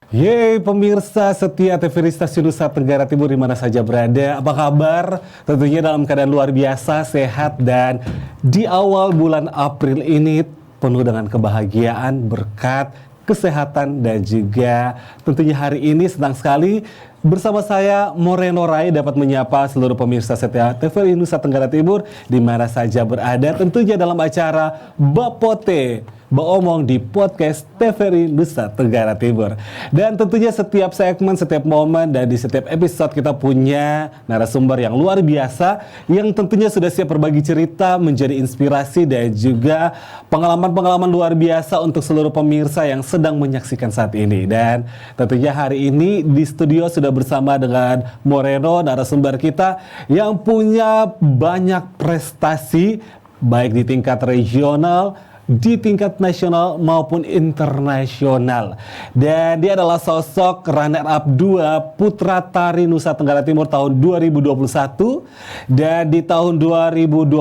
Yeay pemirsa setia TVRI Stasiun Nusa Tenggara Timur di mana saja berada. Apa kabar? Tentunya dalam keadaan luar biasa, sehat, dan di awal bulan April ini penuh dengan kebahagiaan, berkat, kesehatan, dan juga tentunya hari ini senang sekali bersama saya Moreno Rai dapat menyapa seluruh pemirsa setia TVRI Nusa Tenggara Timur di mana saja berada, tentunya dalam acara Bapote Baomong di podcast TVRI Nusa Tenggara Timur. Dan tentunya setiap segmen, setiap momen, dan di setiap episode kita punya narasumber yang luar biasa yang tentunya sudah siap berbagi cerita, menjadi inspirasi dan juga pengalaman-pengalaman luar biasa untuk seluruh pemirsa yang sedang menyaksikan saat ini. Dan tentunya hari ini di studio sudah bersama dengan Moreno, narasumber kita yang punya banyak prestasi baik di tingkat regional, di tingkat nasional maupun internasional. Dan dia adalah sosok runner up 2 Putra Tari Nusa Tenggara Timur tahun 2021 dan di tahun 2022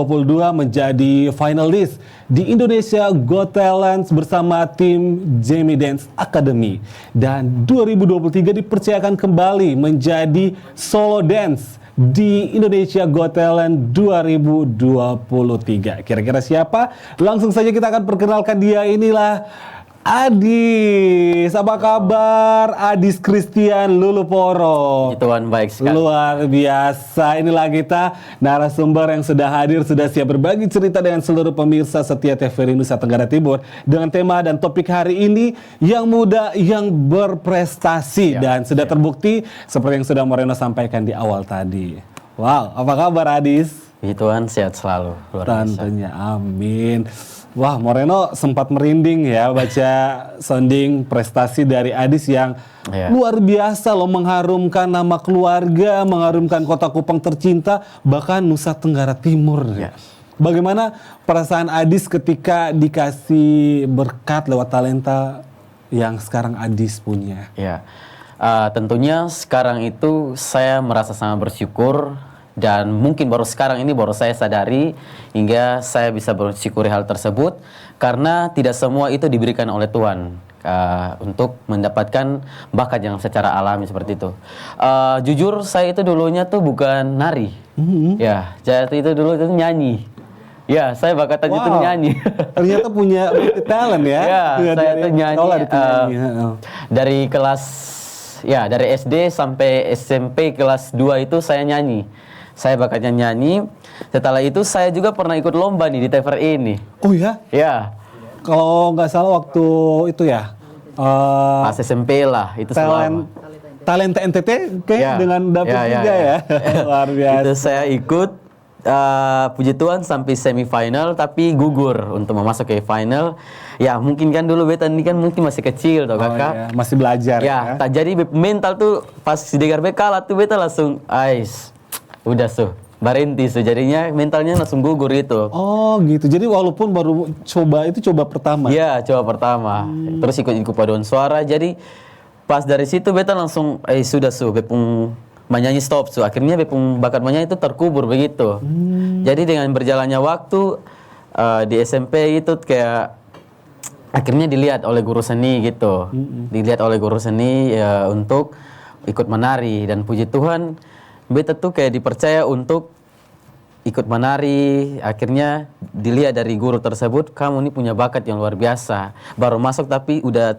menjadi finalis di Indonesia Got Talent bersama tim Jamie Dance Academy. Dan 2023 dipercayakan kembali menjadi solo dance di Indonesia Got Talent 2023. Kira-kira siapa? Langsung saja kita akan perkenalkan dia. Inilah Adis. Apa kabar? Adis Christian Luluporo. Tuhan baik sekali. Luar biasa. Inilah kita narasumber yang sudah hadir, sudah siap berbagi cerita dengan seluruh pemirsa setia TVRI Nusa Tenggara Timur dengan tema dan topik hari ini yang muda yang berprestasi dan sudah terbukti seperti yang sudah Moreno sampaikan di awal tadi. Wow, apa kabar Adis? Tuhan sehat selalu. Luar biasa. Tentunya, amin. Wah, Moreno sempat merinding ya baca sounding prestasi dari Adis yang luar biasa loh, mengharumkan nama keluarga, mengharumkan kota Kupang tercinta, bahkan Nusa Tenggara Timur. Bagaimana perasaan Adis ketika dikasih berkat lewat talenta yang sekarang Adis punya? Ya, tentunya sekarang itu saya merasa sangat bersyukur. Dan mungkin baru sekarang ini baru saya sadari hingga saya bisa bersyukuri hal tersebut karena tidak semua itu diberikan oleh Tuhan untuk mendapatkan bakat yang secara alami seperti itu. Jujur saya itu dulunya tuh bukan nari, ya, saya itu dulu itu nyanyi. Ya, saya bakatnya itu nyanyi. Ternyata punya talent ya. Ya, saya itu nyanyi dari kelas dari SD sampai SMP kelas 2 itu saya nyanyi. Saya bakatnya nyanyi. Setelah itu saya juga pernah ikut lomba nih di TVRI ini. Oh ya? Ya. Kalau nggak salah waktu itu ya. Pas SMP lah itu Talenta NTT kayak dengan David juga ya. Luar biasa. Itu saya ikut puji Tuhan sampai semifinal tapi gugur untuk masuk ke final. Ya mungkin kan dulu beta ini kan mungkin masih kecil toh kakak. Iya. Masih belajar ya. Tak jadi mental tuh pas dengar beta kalah tuh beta langsung udah berhenti jadinya mentalnya langsung gugur gitu. Oh gitu. Jadi walaupun baru coba pertama. Iya, coba pertama. Terus ikut paduan suara. Jadi pas dari situ beta langsung bepung menyanyi stop akhirnya bepung bakat menyanyi itu terkubur begitu. Jadi dengan berjalannya waktu di SMP itu kayak akhirnya dilihat oleh guru seni gitu. Dilihat oleh guru seni untuk ikut menari dan puji Tuhan beta tuh kayak dipercaya untuk ikut menari. Akhirnya dilihat dari guru tersebut, kamu ini punya bakat yang luar biasa. Baru masuk tapi udah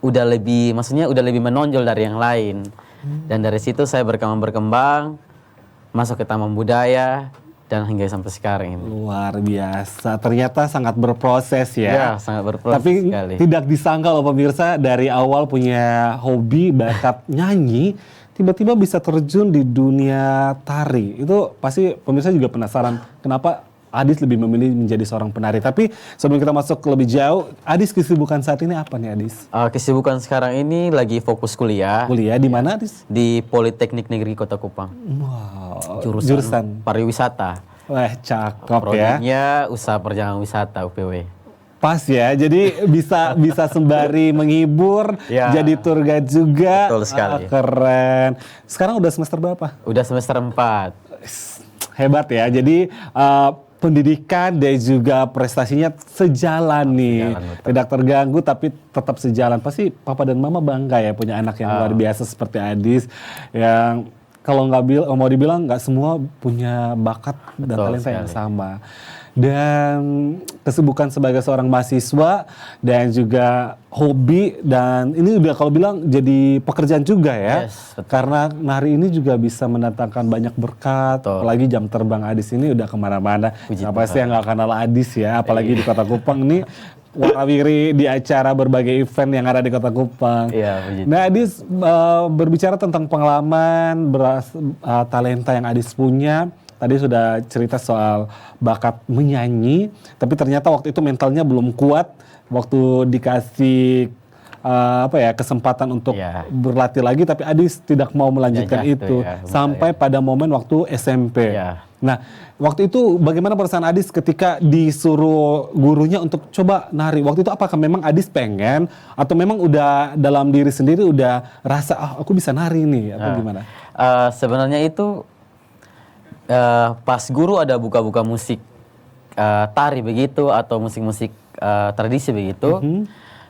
lebih, maksudnya udah lebih menonjol dari yang lain. Dan dari situ saya berkembang, masuk ke Taman Budaya dan hingga sampai sekarang ini. Luar biasa. Ternyata sangat berproses ya. Ya, sangat berproses tapi sekali. Tidak disangka loh pemirsa, dari awal punya hobi bakat nyanyi, tiba-tiba bisa terjun di dunia tari. Itu pasti pemirsa juga penasaran kenapa Adis lebih memilih menjadi seorang penari. Tapi sebelum kita masuk lebih jauh, Adis kesibukan saat ini apa nih Adis? Kesibukan sekarang ini lagi fokus kuliah. Kuliah di mana Adis? Di Politeknik Negeri Kota Kupang. Wow. Jurusan pariwisata. Wah cakep ya. Prodinya usaha perjalanan wisata UPW. Pas ya, jadi bisa sembari menghibur, jadi tour guide juga. Betul sekali. Keren. Sekarang udah semester berapa? Udah semester 4. Hebat ya. Jadi pendidikan dan juga prestasinya sejalan nih. Sejalan, betul. Tidak terganggu tapi tetap sejalan. Pasti papa dan mama bangga ya punya anak yang luar biasa seperti Adis yang kalau mau dibilang nggak semua punya bakat dan Betul talenta yang sekali. sama. Dan kesibukan sebagai seorang mahasiswa dan juga hobi dan ini udah kalau bilang jadi pekerjaan juga ya. Yes, betul. Karena nari ini juga bisa mendatangkan banyak berkat. Betul. Apalagi jam terbang Adis ini udah kemana-mana. Puji Siapa sih yang nggak kenal Adis ya? Apalagi di Kota Kupang ini warawiri di acara berbagai event yang ada di Kota Kupang. Iya, puji. Nah, Adis berbicara tentang pengalaman, talenta yang Adis punya. Tadi sudah cerita soal bakat menyanyi, tapi ternyata waktu itu mentalnya belum kuat waktu dikasih kesempatan untuk Iya. berlatih lagi, tapi Adis tidak mau melanjutkan Ya, itu jatuh ya, sampai pada momen waktu SMP. Iya. Nah, waktu itu bagaimana perasaan Adis ketika disuruh gurunya untuk coba nari? Waktu itu apakah memang Adis pengen atau memang udah dalam diri sendiri udah rasa aku bisa nari nih atau gimana? Sebenarnya itu pas guru ada buka-buka musik tari begitu atau musik-musik tradisi begitu,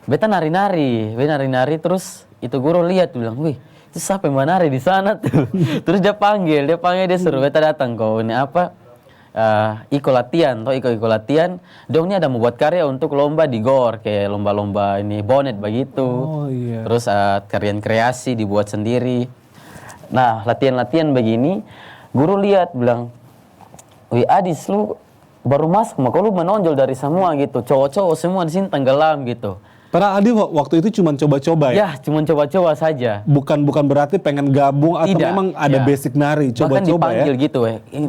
beta nari-nari terus itu guru lihat bilang, wih itu siapa yang menari di sana tuh? Terus dia panggil dia suruh beta datang kau ini apa iko latihan, dong ini ada membuat karya untuk lomba di GOR kayak lomba-lomba ini bonet begitu, Oh iya. terus karya kreasi dibuat sendiri. Nah latihan begini. Guru lihat bilang, wih Adis lu baru masuk, maka lu menonjol dari semua gitu. Cowok-cowok semua di sini tenggelam gitu. Padahal Adis waktu itu cuma coba-coba ya? Ya, cuma coba-coba saja. Bukan berarti pengen gabung atau Tidak, memang ada ya. basic nari, Bahkan coba-coba ya? dipanggil gitu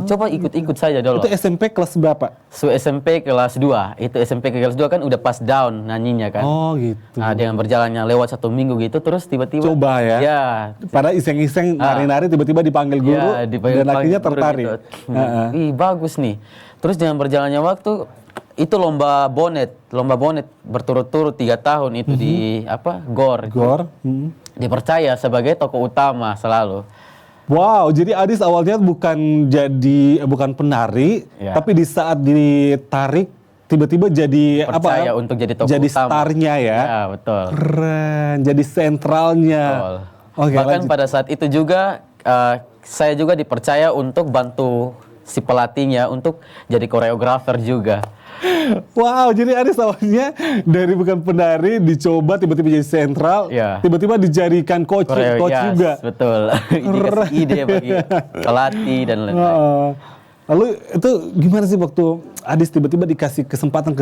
coba ikut-ikut saja dulu. Itu SMP kelas berapa? So SMP kelas 2, itu SMP kelas 2 kan udah pas down nyanyinya kan. Oh gitu. Nah, dengan berjalannya lewat 1 minggu gitu, terus tiba-tiba. Coba ya? Ya. Padahal iseng-iseng nari-nari tiba-tiba dipanggil guru Ya, dipanggil dan akhirnya guru tertarik. gitu. Ih bagus nih. Terus dengan berjalannya waktu itu lomba bonet berturut-turut 3 tahun itu di GOR. Gor. Dipercaya sebagai tokoh utama selalu. Wow, jadi Adis awalnya bukan penari, Ya. tapi di saat ditarik tiba-tiba jadi Percaya untuk jadi tokoh jadi utama. starnya ya. Ya betul. Keren, jadi sentralnya. Betul. Oke, Bahkan lanjut. pada saat itu juga saya juga dipercaya untuk bantu si pelatihnya untuk jadi koreografer juga. Wow, jadi Adis awalnya dari bukan penari dicoba tiba-tiba jadi sentral, Ya. tiba-tiba dijadikan coach Yes, juga. betul. Dikasih ide bagi pelatih dan lain-lain. Lalu itu gimana sih waktu Adis tiba-tiba dikasih kesempatan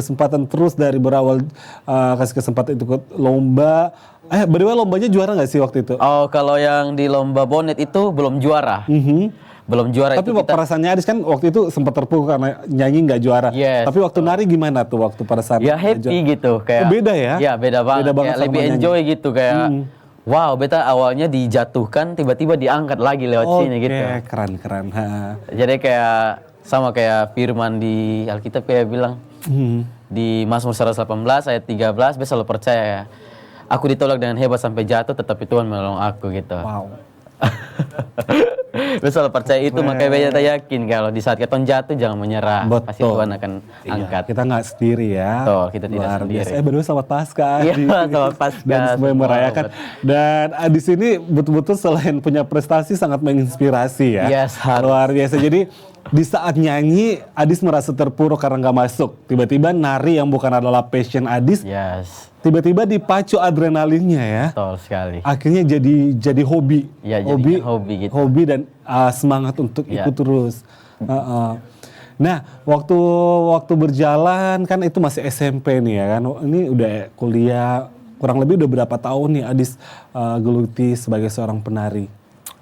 terus dari berawal kasih kesempatan ikut lomba. By the way, lombanya juara nggak sih waktu itu? Oh, kalau yang di lomba bonet itu belum juara. Belum juara Tapi itu kita. perasaannya Adis kan waktu itu sempat terpuruk karena nyanyi nggak juara. Yes, Tapi waktu nari gimana tuh waktu pada saat Ya happy gitu kayak. beda ya? Ya beda banget. Beda banget Kayak sama lebih nyanyi. enjoy gitu kayak. Wow, beta awalnya dijatuhkan tiba-tiba diangkat lagi lewat sini gitu. Oke, keren. Ha. Jadi kayak sama kayak firman di Alkitab kayak bilang di Mazmur 118 ayat 13, beta selalu percaya ya. Aku ditolak dengan hebat sampai jatuh tetapi Tuhan menolong aku gitu. Wow. Beta selalu percaya itu makanya beta yakin kalau di saat kita jatuh jangan menyerah. Pasti Betul. Tuhan akan Iya, angkat. kita nggak sendiri ya. Betul, kita tidak Luar sendiri. biasa. Berdua selamat Paskah. Iya, Adis. selamat Paskah. Dan semua yang Semua, merayakan. Dan Adis ini betul-betul selain punya prestasi sangat menginspirasi ya. Yes, harus. Luar biasa. Jadi di saat nyanyi Adis merasa terpuruk karena nggak masuk. Tiba-tiba nari yang bukan adalah passion Adis, Yes, tiba-tiba dipacu adrenalinnya ya. betul sekali. Akhirnya jadi hobi. Ya, jadinya hobi gitu. Hobi dan semangat untuk Ya. ikut terus. Nah, waktu berjalan kan itu masih SMP nih ya kan. Ini udah kuliah, kurang lebih udah berapa tahun nih Adis geluti sebagai seorang penari?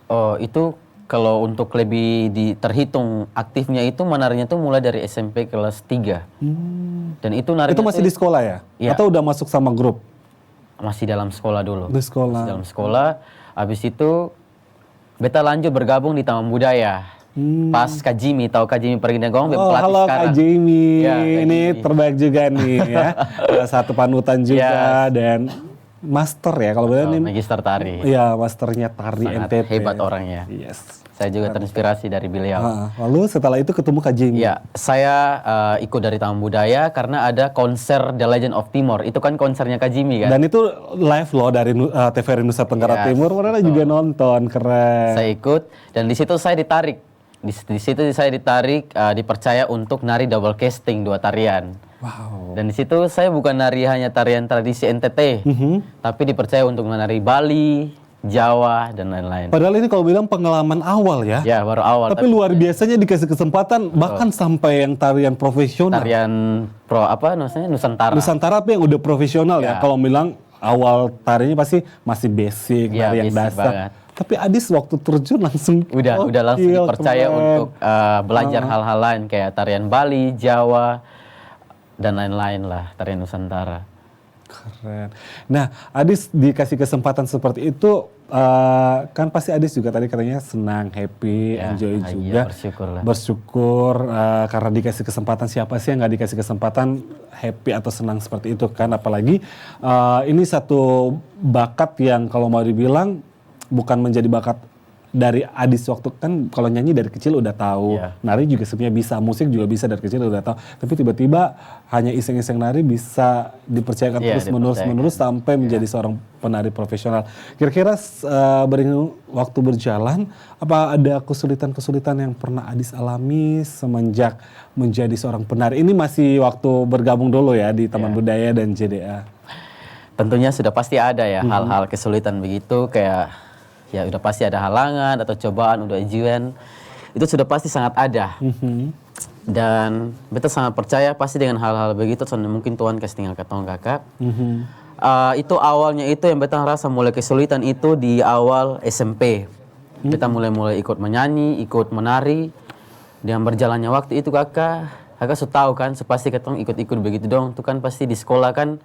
Oh, itu kalau untuk lebih terhitung aktifnya itu menarinya tuh mulai dari SMP kelas 3. Dan itu narinya Itu masih tuh di sekolah ya? Iya. Atau udah masuk sama grup? masih dalam sekolah dulu. Di sekolah. Masih dalam sekolah. Habis itu beta lanjut bergabung di Taman Budaya. Pas Kak Jimmy, tahu Kak Jimmy Perginagong, Oh, pelatih halo sekarang. Kak Jamie. Ya, Kak Ini Jimmy. terbaik juga nih ya. Salah satu panutan juga dan master ya kalau boleh Oh, nih. magister tari. Iya, masternya tari Sangat NTT. hebat orangnya. Yes. Saya juga terinspirasi dari beliau. Lalu setelah itu ketemu Kak Jamie. Ya, saya ikut dari Taman Budaya karena ada konser The Legend of Timor. Itu kan konsernya Kak Jimmy kan. Dan itu live loh dari TVRI Nusa Tenggara Yes, Timur. Mereka juga nonton, keren. Saya ikut dan di situ saya ditarik. Di situ saya ditarik, dipercaya untuk nari double casting 2 tarian. Wow. Dan di situ saya bukan nari hanya tarian tradisi NTT, tapi dipercaya untuk menari Bali, Jawa dan lain-lain. Padahal ini kalau bilang pengalaman awal ya. Ya, baru awal. Tapi luar biasanya dikasih kesempatan bahkan sampai yang tarian profesional. Tarian Nusantara. Nusantara apa yang udah profesional ya. Kalau bilang awal tarinya pasti masih basic, Ya, tari yang basic dasar. banget. Tapi Adis waktu terjun langsung Udah langsung gokil, dipercaya keren. untuk belajar hal-hal lain kayak tarian Bali, Jawa dan lain-lain lah, tarian Nusantara. Keren. Nah, Adis dikasih kesempatan seperti itu, kan pasti Adis juga tadi katanya senang, happy, Ya, enjoy iya, juga. bersyukur lah. Bersyukur karena dikasih kesempatan. Siapa sih yang nggak dikasih kesempatan happy atau senang seperti itu kan? Apalagi ini satu bakat yang kalau mau dibilang bukan menjadi bakat dari Adis waktu kan kalau nyanyi dari kecil udah tahu, Iya. nari juga sebenarnya bisa, musik juga bisa dari kecil udah tahu. Tapi tiba-tiba hanya iseng-iseng nari bisa dipercayakan Iya, terus menerus sampai menjadi seorang penari profesional. Kira-kira beriring waktu berjalan, apa ada kesulitan-kesulitan yang pernah Adis alami semenjak menjadi seorang penari? Ini masih waktu bergabung dulu ya di Taman Budaya dan JDA. Tentunya sudah pasti ada ya hal-hal kesulitan begitu kayak ya udah pasti ada halangan atau cobaan, udah ujian. Itu sudah pasti sangat ada. Dan beta sangat percaya pasti dengan hal-hal begitu soalnya mungkin Tuhan kasih tinggal ketong kakak. Itu awalnya itu yang beta rasa mulai kesulitan itu di awal SMP. Beta mulai ikut menyanyi, ikut menari. Dengan berjalannya waktu itu kakak sudah tahu kan, pasti ketong ikut-ikut begitu dong. Itu kan pasti di sekolah kan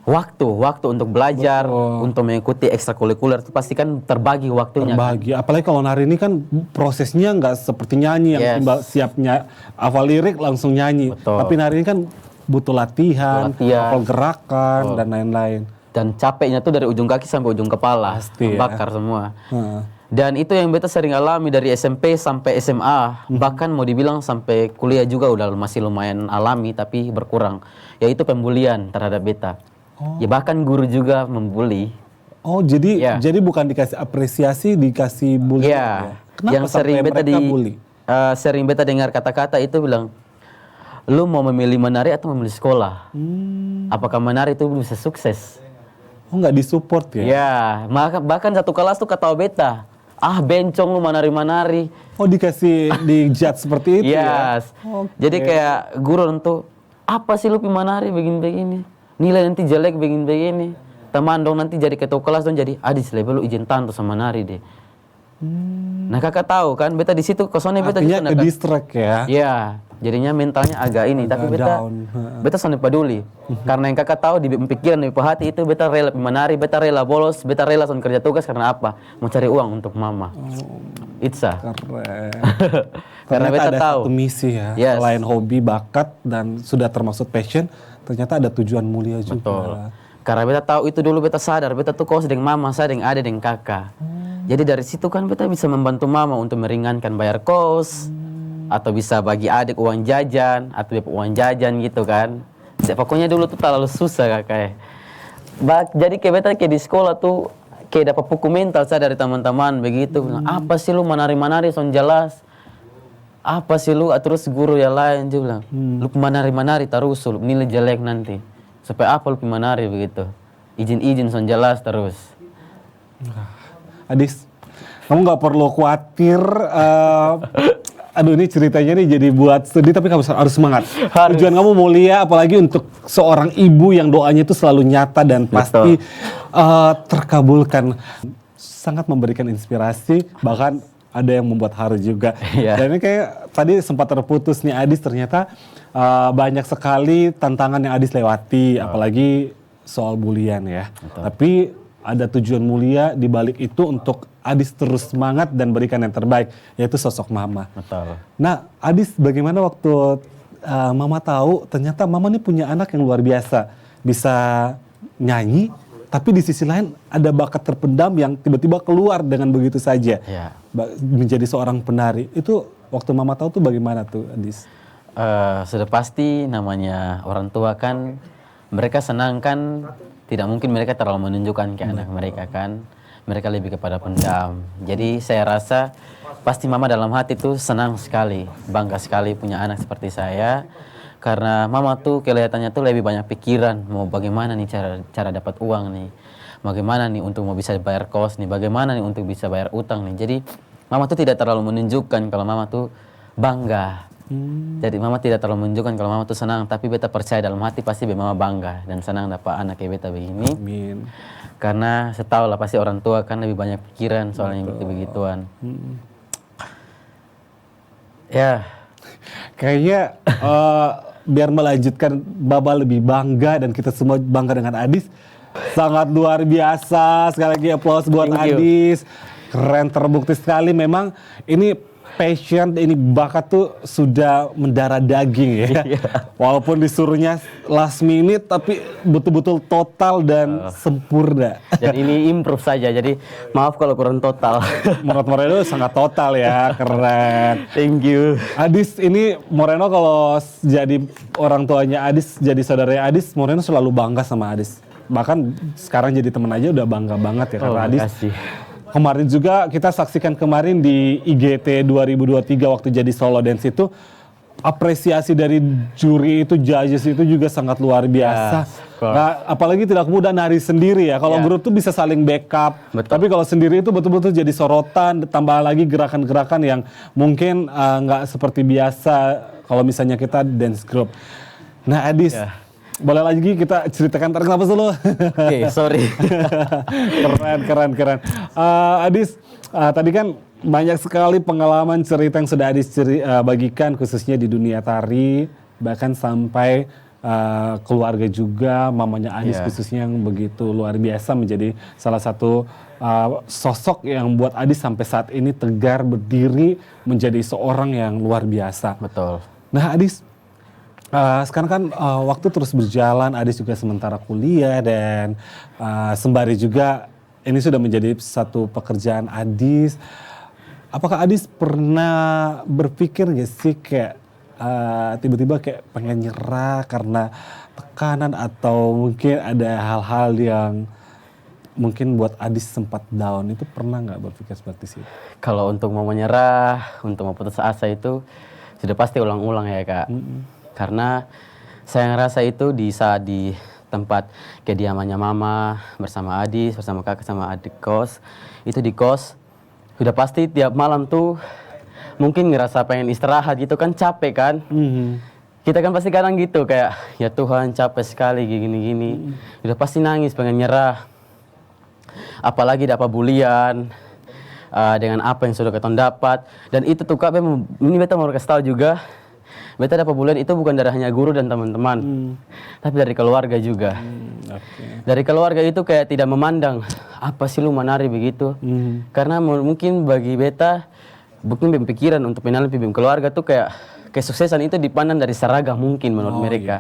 waktu untuk belajar, untuk mengikuti ekstrakurikuler itu pasti kan terbagi waktunya. Terbagi, apalagi kalau nari ini kan prosesnya nggak seperti nyanyi yang timbal siapnya hafal lirik langsung nyanyi. Betul. Tapi nari ini kan butuh latihan, hafal gerakan dan lain-lain. Dan capeknya tuh dari ujung kaki sampai ujung kepala, Pasti, bakar semua. Dan itu yang beta sering alami dari SMP sampai SMA, bahkan mau dibilang sampai kuliah juga udah masih lumayan alami tapi berkurang. Yaitu pembulian terhadap beta. Ya bahkan guru juga membuli. Oh, jadi bukan dikasih apresiasi, dikasih bully. Iya. Kenapa Yang sering sampai beta mereka bully? sering beta dengar kata-kata itu bilang, lu mau memilih menari atau memilih sekolah? Apakah menari itu bisa sukses? Oh, nggak disupport ya? Ya, bahkan satu kelas tuh kata beta, bencong lu menari-menari. Oh, dikasih dijudge seperti itu ya? Yes. Jadi kayak guru untuk apa sih lu menari begini-begini? Nilai nanti jelek begini-begini. Teman dong nanti jadi ketua kelas dong jadi Adis level lu izin tanto sama nari deh. Nah kakak tahu kan beta di situ kosongnya beta Artinya ke distract ya? Iya, jadinya mentalnya agak ini. Tapi beta sangat peduli. Karena yang kakak tahu di pikiran di hati itu beta rela menari, beta rela bolos, beta rela son kerja tugas karena apa? Mau cari uang untuk mama. Itza. Keren. Karena beta ada tahu satu misi ya, selain hobi, bakat dan sudah termasuk passion, ternyata ada tujuan mulia juga. Betul. Karena beta tahu itu dulu beta sadar, beta tuh kos dengan mama, saya dengan adik dengan kakak. Jadi dari situ kan beta bisa membantu mama untuk meringankan bayar kos, atau bisa bagi adik uang jajan, atau uang jajan gitu kan. Pokoknya dulu tuh terlalu susah kakak. Jadi kayak beta kayak di sekolah tuh kayak dapat pukul mental saya dari teman-teman begitu. Apa sih lu menari-menari son jelas? Apa sih lu? Terus guru yang lain juga bilang, lu menari-menari terus, lu nilai jelek nanti. Supaya apa lu menari begitu? Izin-izin son jelas terus. Adis, kamu nggak perlu khawatir. Aduh ini ceritanya nih jadi buat sedih tapi kamu harus semangat. Tujuan kamu mulia apalagi untuk seorang ibu yang doanya itu selalu nyata dan pasti terkabulkan. Sangat memberikan inspirasi bahkan ada yang membuat haru juga. Dan ini kayak tadi sempat terputus nih Adis ternyata banyak sekali tantangan yang Adis lewati apalagi soal bulian ya. Tapi ada tujuan mulia di balik itu untuk Adis terus semangat dan berikan yang terbaik, yaitu sosok mama. Betul. Nah, Adis bagaimana waktu mama tahu ternyata mama ini punya anak yang luar biasa, bisa nyanyi, tapi di sisi lain ada bakat terpendam yang tiba-tiba keluar dengan begitu saja. Ya. Menjadi seorang penari. Itu waktu Mama tahu tuh bagaimana tuh, Adis? Sudah pasti namanya orang tua kan, mereka senang kan, tidak mungkin mereka terlalu menunjukkan ke anak mereka kan. Mereka lebih kepada pendam. Jadi saya rasa pasti Mama dalam hati tuh senang sekali, bangga sekali punya anak seperti saya. Karena Mama tuh kelihatannya tuh lebih banyak pikiran, mau bagaimana nih cara dapat uang nih. Bagaimana nih untuk mau bisa bayar kos nih, bagaimana nih untuk bisa bayar utang nih. Jadi Mama tuh tidak terlalu menunjukkan kalau Mama tuh bangga. Jadi Mama tidak terlalu menunjukkan kalau Mama tuh senang, tapi beta percaya dalam hati pasti Mama bangga dan senang dapat anak kayak beta begini. Amin. Karena setahu lah pasti orang tua kan lebih banyak pikiran soalnya begituan. Ya, Kayaknya biar melanjutkan Baba lebih bangga dan kita semua bangga dengan Adis. Sangat luar biasa. Sekali lagi aplaus buat Thank you. Adis. Keren, terbukti sekali memang ini passion, ini bakat tuh sudah mendarah daging ya. Walaupun disuruhnya last minute tapi betul-betul total dan sempurna. Dan ini improve saja, jadi maaf kalau kurang total. Menurut Moreno sangat total ya, keren. Thank you. Adis ini Moreno kalau jadi orang tuanya Adis, jadi saudaranya Adis, Moreno selalu bangga sama Adis. Bahkan sekarang jadi teman aja udah bangga banget ya karena Adis. Makasih. Kemarin juga kita saksikan kemarin di IGT 2023 waktu jadi solo dance itu, apresiasi dari juri itu, judges itu juga sangat luar biasa. Nah, apalagi tidak mudah nari sendiri ya. Kalau grup tuh bisa saling backup. Betul. Tapi kalau sendiri itu betul-betul jadi sorotan. Tambah lagi gerakan-gerakan yang mungkin nggak seperti biasa kalau misalnya kita dance group. Nah, Adis, boleh lagi kita ceritakan tarik nafas dulu. Oke, sorry. Keren. Adis, tadi kan banyak sekali pengalaman cerita yang sudah Adis bagikan khususnya di dunia tari, bahkan sampai keluarga juga, mamanya Adis khususnya yang begitu luar biasa menjadi salah satu sosok yang buat Adis sampai saat ini tegar berdiri menjadi seorang yang luar biasa. betul. Nah, Adis, sekarang kan waktu terus berjalan, Adis juga sementara kuliah dan sembari juga ini sudah menjadi satu pekerjaan Adis. Apakah Adis pernah berpikir gak sih kayak tiba-tiba kayak pengen nyerah karena tekanan atau mungkin ada hal-hal yang mungkin buat Adis sempat down, itu pernah nggak berpikir seperti itu? Kalau untuk mau menyerah, untuk mau putus asa itu sudah pasti ulang-ulang ya Kak. Karena saya ngerasa itu di saat di tempat kediamannya Mama bersama Adis, bersama kakak sama adik kos, itu di kos sudah pasti tiap malam tuh mungkin ngerasa pengen istirahat gitu kan, capek kan. Kita kan pasti kadang gitu kayak ya Tuhan capek sekali gini-gini. Udah pasti nangis pengen nyerah. Apalagi dapat bulian dengan apa yang sudah kita dapat. Dan itu tuh Kak, ini beta mau kasih tahu juga. Beta dapat bulian itu bukan dari hanya guru dan teman-teman, tapi dari keluarga juga. Dari keluarga itu kayak tidak memandang apa sih lu menari begitu. Karena mungkin bagi beta, mungkin pikiran untuk mengenal keluarga tuh kayak kesuksesan itu dipandang dari seragam mungkin menurut mereka.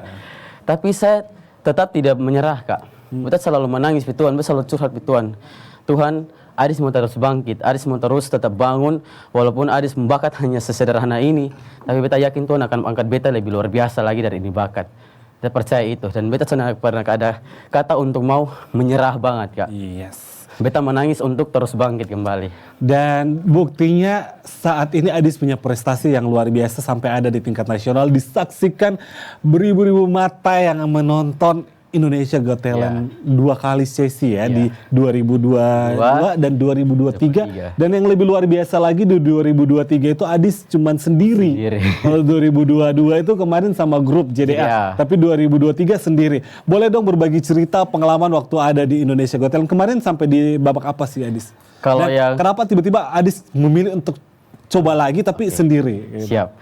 Tapi saya tetap tidak menyerah Kak. Beta selalu menangis di Tuhan, beta selalu curhat di Tuhan. Tuhan, Adis mau terus bangkit, Adis mau terus tetap bangun, walaupun Adis membakat hanya sesederhana ini, tapi beta yakin Tuhan akan angkat beta lebih luar biasa lagi dari ini bakat. Beta percaya itu, dan beta pernah ada kata untuk mau menyerah banget Kak. Yes. Beta menangis untuk terus bangkit kembali. Dan buktinya saat ini Adis punya prestasi yang luar biasa sampai ada di tingkat nasional, disaksikan beribu-ribu mata yang menonton Indonesia Got Talent 2 kali sesi ya di 2022 dan 2023. Dan yang lebih luar biasa lagi di 2023 itu Adis cuman sendiri. Kalau 2022 itu kemarin sama grup JDA, tapi 2023 sendiri. Boleh dong berbagi cerita pengalaman waktu ada di Indonesia Got Talent kemarin sampai di babak apa sih Adis? Kalau yang kenapa tiba-tiba Adis memilih untuk coba lagi tapi sendiri? Gitu. Siap.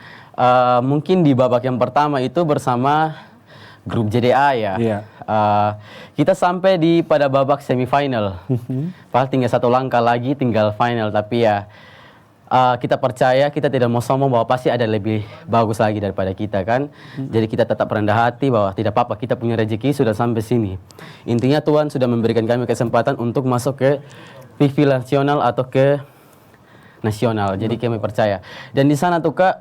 Mungkin di babak yang pertama itu bersama grup JDA ya. Kita sampai pada babak semifinal. Padahal tinggal satu langkah lagi tinggal final, tapi ya kita percaya, kita tidak mau sombong bahwa pasti ada lebih bagus lagi daripada kita kan. Jadi kita tetap rendah hati bahwa tidak apa-apa, kita punya rezeki sudah sampai sini. Intinya Tuhan sudah memberikan kami kesempatan untuk masuk ke TV nasional atau ke nasional. Jadi kami percaya. Dan di sana tuh Kak,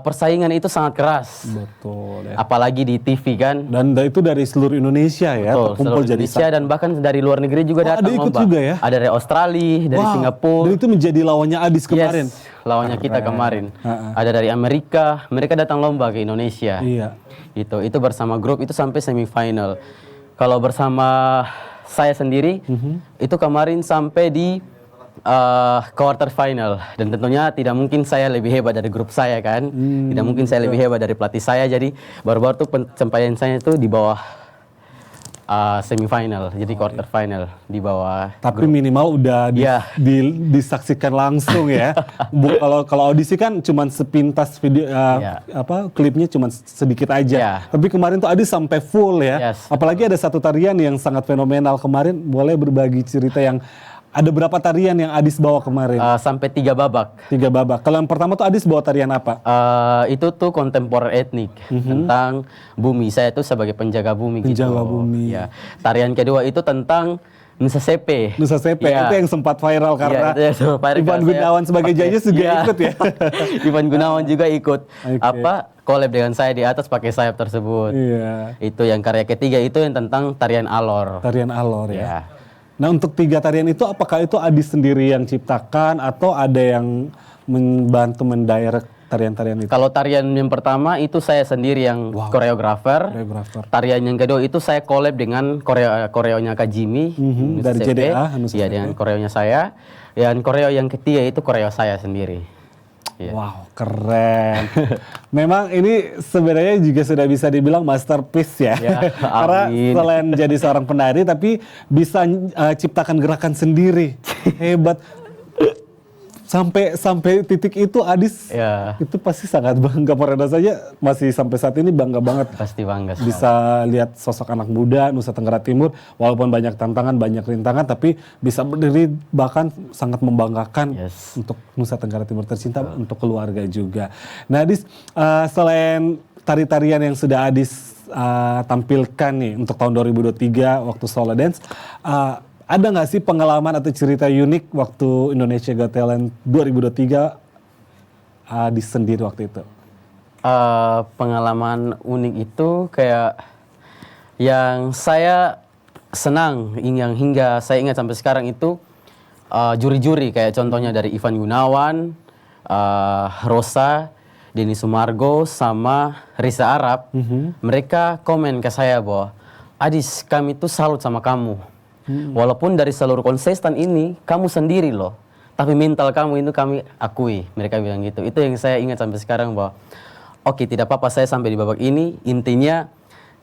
persaingan itu sangat keras. Betul ya. Apalagi di TV kan. Dan itu dari seluruh Indonesia ya, Betul, terkumpul seluruh jadi Indonesia dan bahkan dari luar negeri juga datang ada ikut lomba. juga ya? Ada dari Australia, dari Wah, Singapura. dan itu menjadi lawannya Adis kemarin. Yes, lawannya kita kemarin. Ha-ha. Ada dari Amerika, mereka datang lomba ke Indonesia. Iya. Itu bersama grup itu sampai semifinal. Kalau bersama saya sendiri, itu kemarin sampai di quarter final. Dan tentunya tidak mungkin saya lebih hebat dari grup saya kan. Tidak mungkin saya lebih hebat dari pelatih saya. Jadi baru-baru tuh pencapaian saya itu di bawah semifinal. Jadi quarter final di bawah. Tapi minimal udah Iya. disaksikan langsung ya. Kalau audisi kan cuman sepintas video Iya. klipnya cuman sedikit aja. Iya. Tapi kemarin tuh Adis sampai full ya. Yes. Apalagi ada satu tarian yang sangat fenomenal kemarin. Boleh berbagi cerita yang ada berapa tarian yang Adis bawa kemarin? Sampai 3 babak. 3 babak. Kalau yang pertama tuh Adis bawa tarian apa? Itu tuh kontemporer etnik tentang bumi. Saya tuh sebagai penjaga bumi. Penjaga gitu. bumi. Ya. Tarian kedua itu tentang Nusa Sepe. Nusa Sepe Ya. itu yang sempat viral karena Iya, itu yang sempat viral Ivan karena saya Gunawan sebagai judges juga Iya. ikut ya. Ivan Gunawan juga ikut. Oke. Collab dengan saya di atas pakai sayap tersebut. Iya. Itu yang karya ketiga itu yang tentang tarian alor. Tarian alor ya. Ya. Nah untuk 3 tarian itu apakah itu Adis sendiri yang ciptakan atau ada yang membantu mendirect tarian-tarian itu? Kalau tarian yang pertama itu saya sendiri yang koreografer. Koreografer. Tarian yang kedua itu saya collab dengan koreonya Kak Jimmy dari Nusa Sepe. JDA, Nusa Iya Sepe. dengan koreonya saya. Dan koreo yang ketiga itu koreo saya sendiri. Iya. Wow, keren. Memang ini sebenarnya juga sudah bisa dibilang masterpiece ya. Ya, Karena amin. selain jadi seorang penari tapi bisa ciptakan gerakan sendiri. Hebat. Sampai titik itu Adis Ya, itu pasti sangat bangga. Pada saja masih sampai saat ini bangga banget. pasti bangga. sekali. Bisa lihat sosok anak muda Nusa Tenggara Timur walaupun banyak tantangan, banyak rintangan tapi bisa berdiri bahkan sangat membanggakan Yes. untuk Nusa Tenggara Timur tercinta, untuk keluarga juga. Nah, Adis selain tari-tarian yang sudah Adis tampilkan nih untuk tahun 2023 waktu Solo Dance, ada nggak sih pengalaman atau cerita unik waktu Indonesia Got Talent 2023 Adis sendiri waktu itu? Pengalaman unik itu kayak yang saya senang, yang hingga saya ingat sampai sekarang itu juri-juri kayak contohnya dari Ivan Gunawan, Rosa, Denny Sumargo sama Risa Arab. Mereka komen ke saya bahwa Adis, kami tuh salut sama kamu. Walaupun dari seluruh kontestan ini kamu sendiri loh, tapi mental kamu itu kami akui. Mereka bilang gitu. Itu yang saya ingat sampai sekarang bahwa oke, tidak apa-apa saya sampai di babak ini. Intinya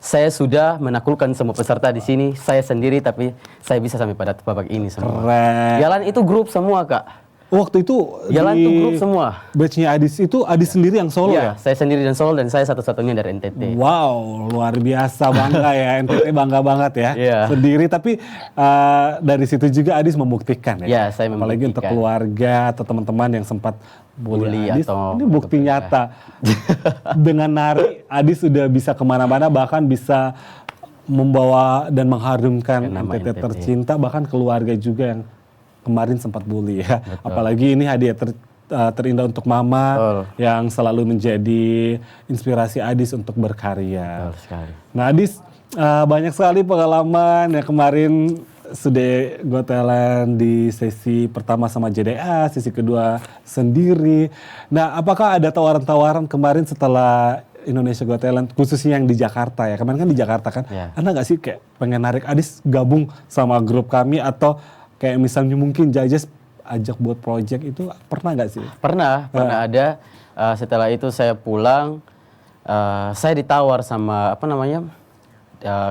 saya sudah menaklukkan semua peserta di sini. Saya sendiri tapi saya bisa sampai pada babak ini semua. Keren. Jalan itu grup semua Kak. Waktu itu Jalan di itu grup semua. batch-nya Adis itu Adis sendiri yang solo ya? Iya, saya sendiri dan solo dan saya satu-satunya dari NTT. Wow, luar biasa, bangga ya. NTT bangga banget ya. Iya. Sendiri tapi dari situ juga Adis membuktikan ya. Iya, saya Apalagi untuk membuktikan. keluarga atau teman-teman yang sempat bully Bully Adis. atau Ini bukti betul, nyata. Dengan nari Adis sudah bisa kemana-mana, bahkan bisa membawa dan mengharumkan Nama NTT NTT. tercinta, bahkan keluarga juga yang kemarin sempat bully ya. Apalagi ini hadiah terindah untuk Mama Betul. yang selalu menjadi inspirasi Adis untuk berkarya. Betul sekali. Nah Adis banyak sekali pengalaman yang kemarin sudah Got Talent di sesi pertama sama JDA, sesi kedua sendiri. Nah apakah ada tawaran-tawaran kemarin setelah Indonesia Got Talent khususnya yang di Jakarta ya? Kemarin kan di Jakarta kan? Ya. Ada nggak sih kayak pengen narik Adis gabung sama grup kami atau kayak misalnya mungkin Jajas ajak buat project itu pernah nggak sih? Pernah ada. Setelah itu saya pulang, saya ditawar sama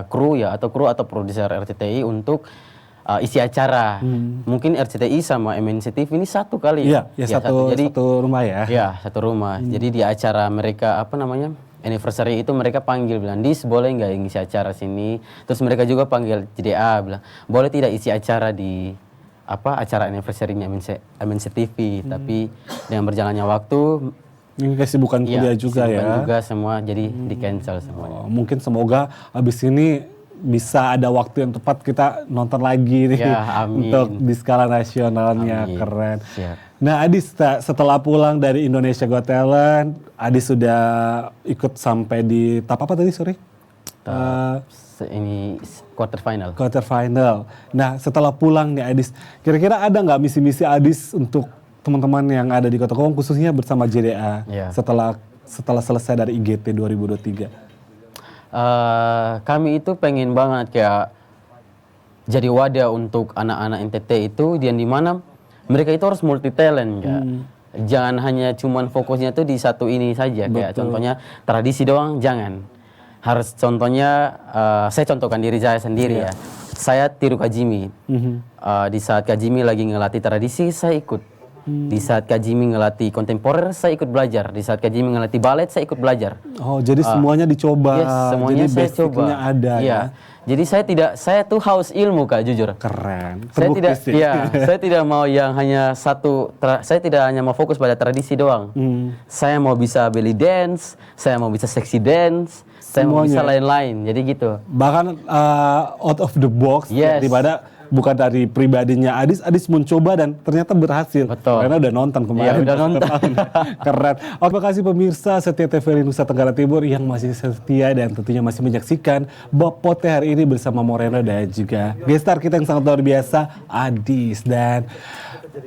kru atau produser RCTI untuk isi acara. Mungkin RCTI sama MNC TV ini satu kali. Iya, ya satu Jadi rumah ya. ya satu rumah. Jadi di acara mereka anniversary itu mereka panggil bilang, Dis boleh nggak ngisi acara sini? Terus mereka juga panggil JDA bilang, boleh tidak isi acara di acara anniversary-nya MNC TV, tapi dengan berjalannya waktu Ini kesibukan kuliah juga kesibukan ya. juga semua jadi di cancel semuanya. Mungkin semoga habis ini bisa ada waktu yang tepat kita nonton lagi nih Ya, amin. untuk di skala nasionalnya. Amin. Keren. Siap. Nah, Adis setelah pulang dari Indonesia Got Talent, Adis sudah ikut sampai di tahap apa tadi, sorry? Ini quarter final. Quarter final. Nah, setelah pulang nih Adis, kira-kira ada nggak misi-misi Adis untuk teman-teman yang ada di Kota Kowong, khususnya bersama JDA Ya. setelah selesai dari IGT 2023? Kami itu pengen banget kayak jadi wadah untuk anak-anak NTT itu yang dimana mereka itu harus multi talent ya. Jangan hanya cuman fokusnya tuh di satu ini saja kayak contohnya tradisi doang, jangan. Harus contohnya saya contohkan diri saya sendiri ya. Saya tiru Kak Jimmy. Di saat Kak Jimmy lagi ngelatih tradisi, saya ikut. Di saat Kak Jimmy ngelatih kontemporer, saya ikut belajar. Di saat Kak Jimmy ngelatih balet, saya ikut belajar. Oh, jadi semuanya dicoba. Yes, semuanya jadi saya coba. basicnya ada Iya. ya. Jadi saya tuh haus ilmu Kak, jujur. Keren. Saya Terbukti tidak, sih. iya, saya tidak mau yang hanya saya tidak hanya mau fokus pada tradisi doang. Saya mau bisa belly dance, saya mau bisa sexy dance, saya mau bisa Semuanya. lain-lain. Jadi gitu. Bahkan out of the box, Yes. daripada bukan dari pribadinya Adis mencoba dan ternyata berhasil. Betul. Karena udah nonton kemarin. Iya, udah nonton. Keren. Oh, terima kasih pemirsa setia TVRI Nusa Tenggara Timur yang masih setia dan tentunya masih menyaksikan Bopote hari ini bersama Moreno dan juga gestar kita yang sangat luar biasa, Adis. Dan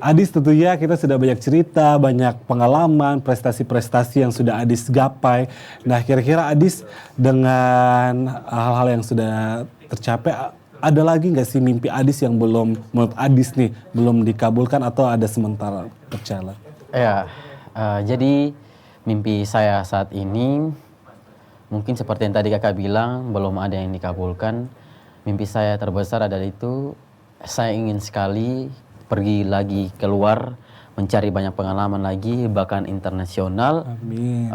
Adis tentunya kita sudah banyak cerita, banyak pengalaman, prestasi-prestasi yang sudah Adis gapai. Nah, kira-kira Adis dengan hal-hal yang sudah tercapai, ada lagi nggak sih mimpi Adis yang belum, menurut Adis nih, belum dikabulkan atau ada sementara terjalan? Ya, jadi mimpi saya saat ini mungkin seperti yang tadi kakak bilang belum ada yang dikabulkan. Mimpi saya terbesar adalah itu, saya ingin sekali pergi lagi keluar mencari banyak pengalaman lagi bahkan internasional. Amin.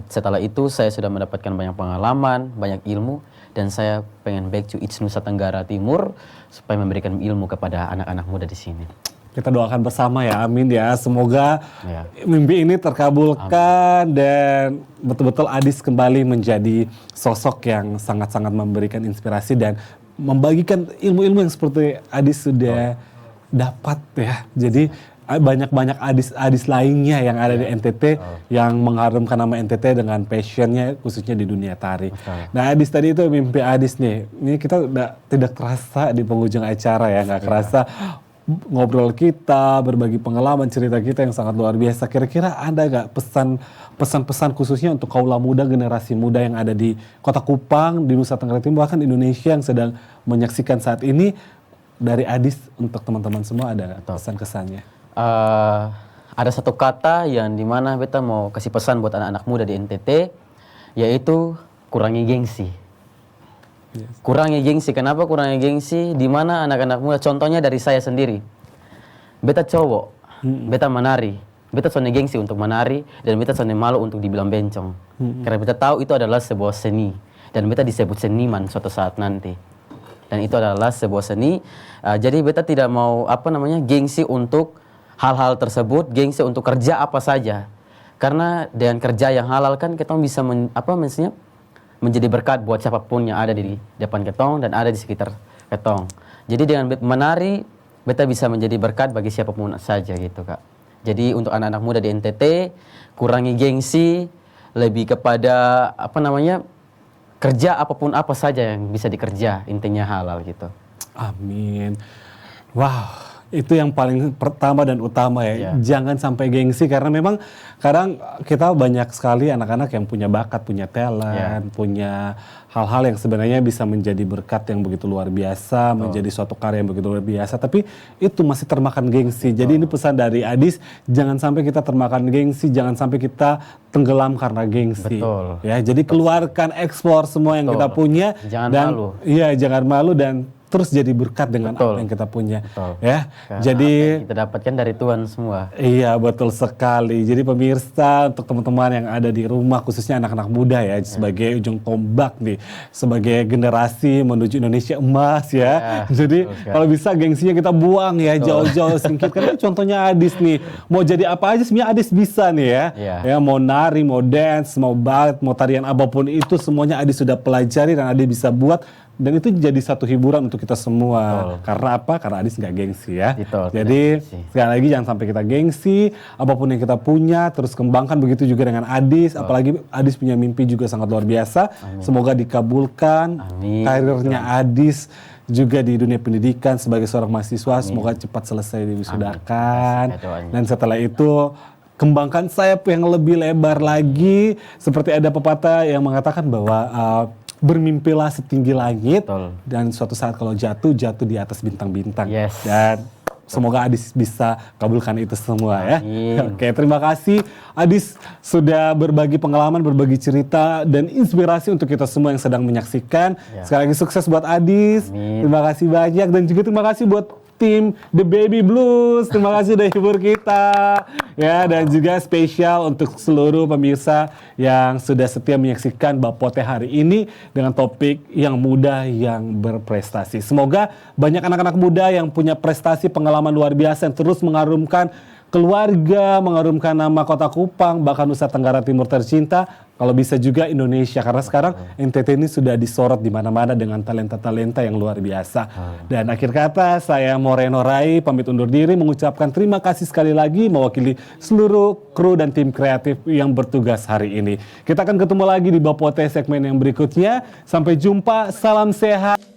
Setelah itu saya sudah mendapatkan banyak pengalaman, banyak ilmu dan saya pengen back to East Nusa Tenggara Timur supaya memberikan ilmu kepada anak-anak muda di sini. Kita doakan bersama ya, amin ya. Semoga Ya. mimpi ini terkabulkan dan betul-betul Adis kembali menjadi sosok yang sangat-sangat memberikan inspirasi dan membagikan ilmu-ilmu yang seperti Adis sudah dapat ya. Jadi banyak-banyak Adis lainnya yang ada di NTT yang mengharumkan nama NTT dengan passionnya khususnya di dunia tari. Nah, Adis tadi itu mimpi Adis nih. Ini kita udah tidak terasa di penghujung acara ya, nggak kerasa ngobrol kita, berbagi pengalaman, cerita kita yang sangat luar biasa. Kira-kira ada nggak pesan-pesan khususnya untuk kaula muda, generasi muda yang ada di Kota Kupang, di Nusa Tenggara Timur, bahkan Indonesia yang sedang menyaksikan saat ini, dari Adis untuk teman-teman semua ada nggak pesan-kesannya? Ada satu kata yang dimana beta mau kasih pesan buat anak-anak muda di NTT, yaitu kurangi gengsi. Kurangi gengsi. Kenapa kurangi gengsi? Dimana anak-anak muda, contohnya dari saya sendiri. Beta cowok, beta menari. Beta soalnya gengsi untuk menari, dan beta soalnya malu untuk dibilang bencong. Karena beta tahu itu adalah sebuah seni. Dan beta disebut seniman suatu saat nanti. Dan itu adalah sebuah seni. Jadi beta tidak mau gengsi untuk hal-hal tersebut, gengsi untuk kerja apa saja. Karena dengan kerja yang halal kan kita bisa menjadi berkat buat siapapun yang ada di depan ketong dan ada di sekitar ketong. Jadi dengan menari, beta bisa menjadi berkat bagi siapapun saja gitu Kak. Jadi untuk anak-anak muda di NTT, kurangi gengsi, lebih kepada kerja apapun apa saja yang bisa dikerja, intinya halal gitu. Amin. Wow. Itu yang paling pertama dan utama ya. Jangan sampai gengsi karena memang kadang kita banyak sekali anak-anak yang punya bakat, punya talent, punya hal-hal yang sebenarnya bisa menjadi berkat yang begitu luar biasa, menjadi suatu karya yang begitu luar biasa. Tapi itu masih termakan gengsi. Jadi ini pesan dari Adis, jangan sampai kita termakan gengsi, jangan sampai kita tenggelam karena gengsi. Ya, jadi keluarkan, eksplor semua yang kita punya. Jangan dan, malu. Iya, jangan malu dan terus jadi berkat dengan Betul. apa yang kita punya. Betul. Ya. Karena Jadi apa yang kita dapatkan dari Tuhan semua. iya betul sekali. Jadi pemirsa, untuk teman-teman yang ada di rumah khususnya anak-anak muda ya, sebagai ujung tombak nih, sebagai generasi menuju Indonesia emas ya. Jadi betul sekali. kalau bisa gengsinya kita buang ya, jauh-jauh singkirkan. Ini contohnya Adis nih. Mau jadi apa aja sebenarnya Adis bisa nih ya. Iya. Ya mau nari, mau dance, mau ballet, mau tarian apapun itu semuanya Adis sudah pelajari dan Adis bisa buat. Dan itu jadi satu hiburan untuk kita semua. Betul. Karena apa? Karena Adis nggak gengsi ya. Betul, tidak Jadi gengsi. sekali lagi jangan sampai kita gengsi. Apapun yang kita punya terus kembangkan, begitu juga dengan Adis. Apalagi Adis punya mimpi juga sangat luar biasa. Semoga dikabulkan. Amin. Karirnya Adis juga di dunia pendidikan sebagai seorang mahasiswa. Semoga cepat selesai diwisudakan. Amin. Doanya. Dan setelah itu kembangkan sayap yang lebih lebar lagi. Seperti ada pepatah yang mengatakan bahwa bermimpilah setinggi langit. Betul. Dan suatu saat kalau jatuh di atas bintang-bintang. Yes. Dan semoga Adis bisa kabulkan itu semua ya. Amin. Oke, terima kasih Adis sudah berbagi pengalaman, berbagi cerita dan inspirasi untuk kita semua yang sedang menyaksikan. Ya. Sekali lagi sukses buat Adis. Amin. Terima kasih banyak dan juga terima kasih buat tim The Baby Blues. Terima kasih udah hibur kita. Ya, dan juga spesial untuk seluruh pemirsa yang sudah setia menyaksikan Bapote hari ini dengan topik yang muda yang berprestasi. Semoga banyak anak-anak muda yang punya prestasi, pengalaman luar biasa yang terus mengharumkan keluarga, mengharumkan nama Kota Kupang, bahkan Nusa Tenggara Timur tercinta, kalau bisa juga Indonesia. Karena sekarang NTT ini sudah disorot di mana-mana dengan talenta-talenta yang luar biasa. Dan akhir kata, saya Moreno Rai pamit undur diri, mengucapkan terima kasih sekali lagi mewakili seluruh kru dan tim kreatif yang bertugas hari ini. Kita akan ketemu lagi di Bapote segmen yang berikutnya. Sampai jumpa, salam sehat.